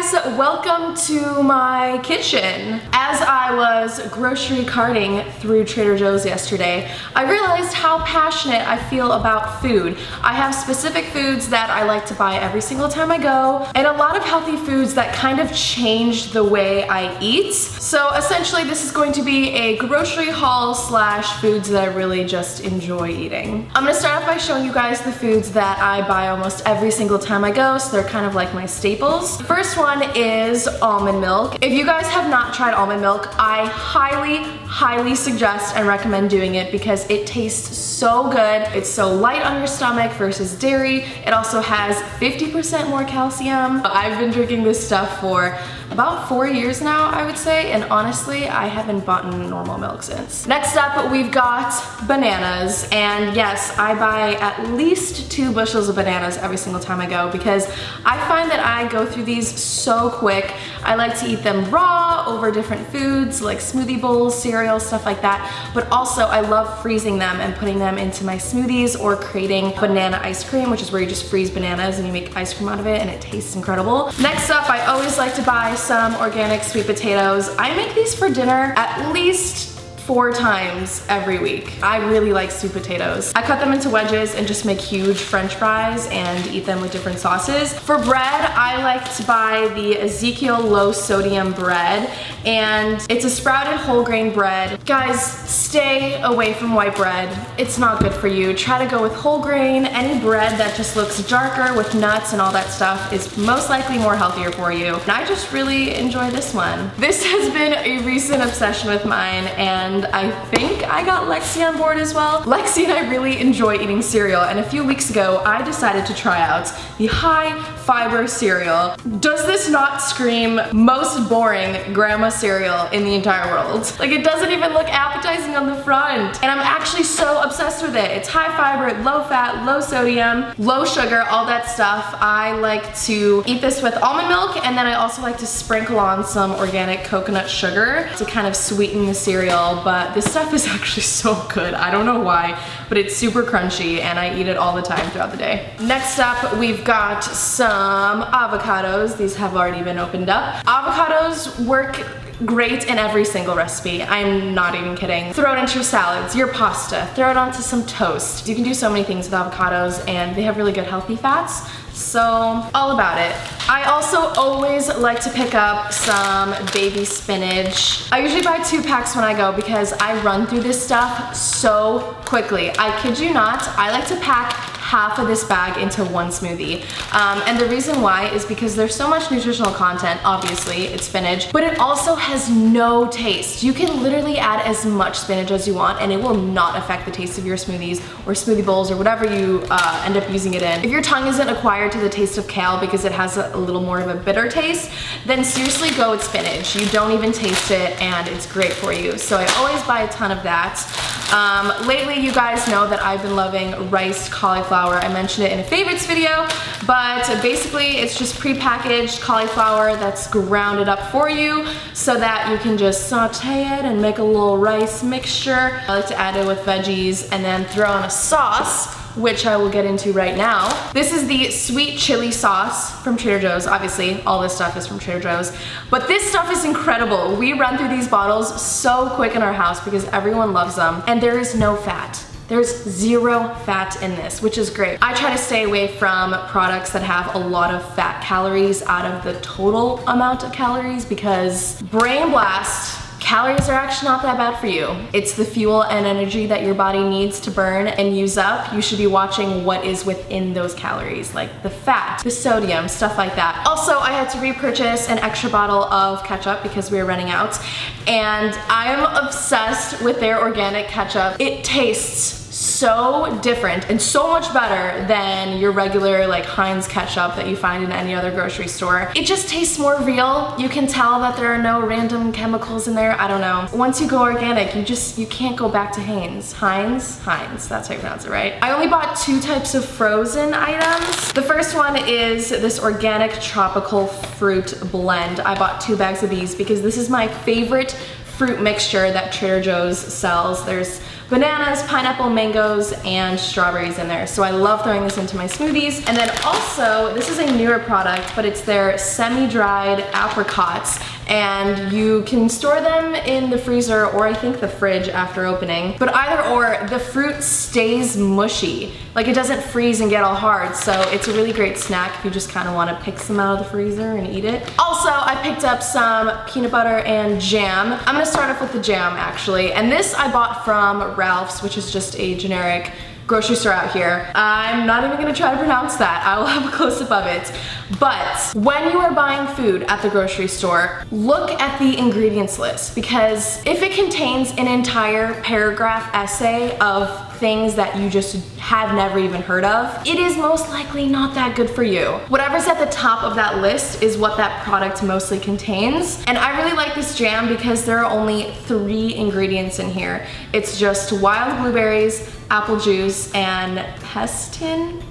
guys, welcome to my kitchen. As I was grocery carting through Trader Joe's yesterday, I realized how passionate I feel about food. I have specific foods that I like to buy every single time I go, and a lot of healthy foods that kind of changed the way I eat. So essentially this is going to be a grocery haul slash foods that I really just enjoy eating. I'm gonna start off by showing you guys the foods that I buy almost every single time I go, so they're kind of like my staples. The first one is almond milk. If you guys have not tried almond milk, I highly suggest and recommend doing it because it tastes so good. It's so light on your stomach versus dairy. It also has 50% more calcium. I've been drinking this stuff for about 4 years now, I would say, and honestly, I haven't bought normal milk since. Next up, we've got bananas, and yes, I buy at least 2 bushels of bananas every single time I go because I find that I go through these so quick. I like to eat them raw over different foods like smoothie bowls, cereal, stuff like that, but also I love freezing them and putting them into my smoothies or creating banana ice cream, which is where you just freeze bananas and you make ice cream out of it and it tastes incredible. Next up, I always like to buy some organic sweet potatoes. I make these for dinner at least 4 times every week. I really like sweet potatoes. I cut them into wedges and just make huge french fries and eat them with different sauces. For bread, I like to buy the Ezekiel low sodium bread, and it's a sprouted whole grain bread. Guys, stay away from white bread. It's not good for you. Try to go with whole grain. Any bread that just looks darker with nuts and all that stuff is most likely more healthier for you. And I just really enjoy this one. This has been a recent obsession with mine, and I think I got Lexi on board as well. Lexi and I really enjoy eating cereal, and a few weeks ago I decided to try out the high fiber cereal. Does this not scream most boring grandma cereal in the entire world? Like, it doesn't even look appetizing on the front, and I'm actually so obsessed with it. It's high fiber, low fat, low sodium, low sugar, all that stuff. I like to eat this with almond milk, and then I also like to sprinkle on some organic coconut sugar to kind of sweeten the cereal. But this stuff is actually so good. I don't know why, but it's super crunchy and I eat it all the time throughout the day. Next up, we've got some avocados. These have already been opened up. Avocados work great in every single recipe. I'm not even kidding. Throw it into your salads, your pasta, throw it onto some toast. You can do so many things with avocados, and they have really good healthy fats. So, all about it. I also always like to pick up some baby spinach. I usually buy 2 packs when I go because I run through this stuff so quickly. I kid you not, I like to pack half of this bag into one smoothie. And the reason why is because there's so much nutritional content. Obviously, it's spinach, but it also has no taste. You can literally add as much spinach as you want and it will not affect the taste of your smoothies or smoothie bowls or whatever you end up using it in. If your tongue isn't acquired to the taste of kale because it has a little more of a bitter taste, then seriously go with spinach. You don't even taste it and it's great for you. So I always buy a ton of that. Lately, you guys know that I've been loving riced cauliflower. I mentioned it in a favorites video, but basically it's just pre-packaged cauliflower that's grounded up for you so that you can just saute it and make a little rice mixture. I like to add it with veggies and then throw in a sauce, which I will get into right now. This is the sweet chili sauce from Trader Joe's. Obviously, all this stuff is from Trader Joe's, but this stuff is incredible. We run through these bottles so quick in our house because everyone loves them, and there is no fat. There's 0 fat in this, which is great. I try to stay away from products that have a lot of fat calories out of the total amount of calories because brain blast, calories are actually not that bad for you. It's the fuel and energy that your body needs to burn and use up. You should be watching what is within those calories, like the fat, the sodium, stuff like that. Also, I had to repurchase an extra bottle of ketchup because we were running out, and I'm obsessed with their organic ketchup. It tastes so different and so much better than your regular like Heinz ketchup that you find in any other grocery store. It just tastes more real. You can tell that there are no random chemicals in there. I don't know. Once you go organic, you can't go back to Heinz. Heinz, that's how you pronounce it, right? I only bought 2 types of frozen items. The first one is this organic tropical fruit blend. I bought 2 bags of these because this is my favorite fruit mixture that Trader Joe's sells. There's bananas, pineapple, mangoes, and strawberries in there. So I love throwing this into my smoothies. And then also, this is a newer product, but it's their semi-dried apricots. And you can store them in the freezer or I think the fridge after opening. But either or, the fruit stays mushy. Like it doesn't freeze and get all hard. So it's a really great snack if you just kind of want to pick some out of the freezer and eat it. Also, I picked up some peanut butter and jam. I'm gonna start off with the jam actually. And this I bought from Ralph's, which is just a generic grocery store out here. I'm not even gonna try to pronounce that. I will have a close-up of it. But when you are buying food at the grocery store, look at the ingredients list, because if it contains an entire paragraph essay of things that you just have never even heard of, it is most likely not that good for you. Whatever's at the top of that list is what that product mostly contains. And I really like this jam because there are only 3 ingredients in here. It's just wild blueberries, apple juice, and pectin,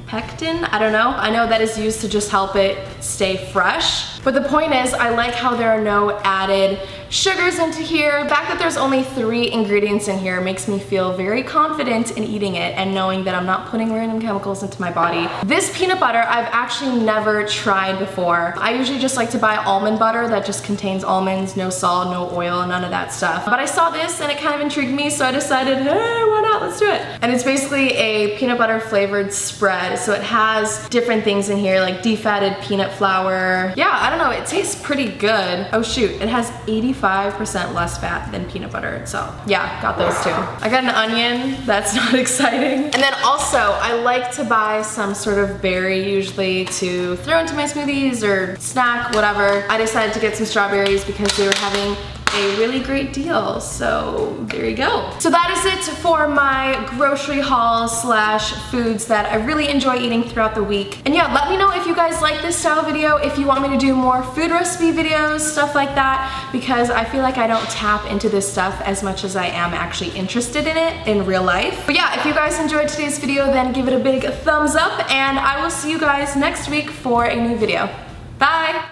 I don't know. I know that is used to just help it stay fresh. But the point is, I like how there are no added sugars into here. The fact that there's only 3 ingredients in here makes me feel very confident in eating it and knowing that I'm not putting random chemicals into my body. This peanut butter I've actually never tried before. I usually just like to buy almond butter that just contains almonds, no salt, no oil, none of that stuff. But I saw this and it kind of intrigued me, so I decided, hey, why not? Let's do it. And it's basically a peanut butter flavored spread. So it has different things in here like defatted peanut flour. Yeah, I don't know, it tastes pretty good. Oh shoot, it has 85% less fat than peanut butter itself. Yeah, got those too. I got an onion, that's not exciting. And then also, I like to buy some sort of berry usually to throw into my smoothies or snack, whatever. I decided to get some strawberries because they were having a really great deal, so there you go. So that is it for my grocery haul slash foods that I really enjoy eating throughout the week. And yeah, let me know if you guys like this style video, if you want me to do more food recipe videos, stuff like that, because I feel like I don't tap into this stuff as much as I am actually interested in it in real life. But yeah, if you guys enjoyed today's video, then give it a big thumbs up, and I will see you guys next week for a new video. Bye!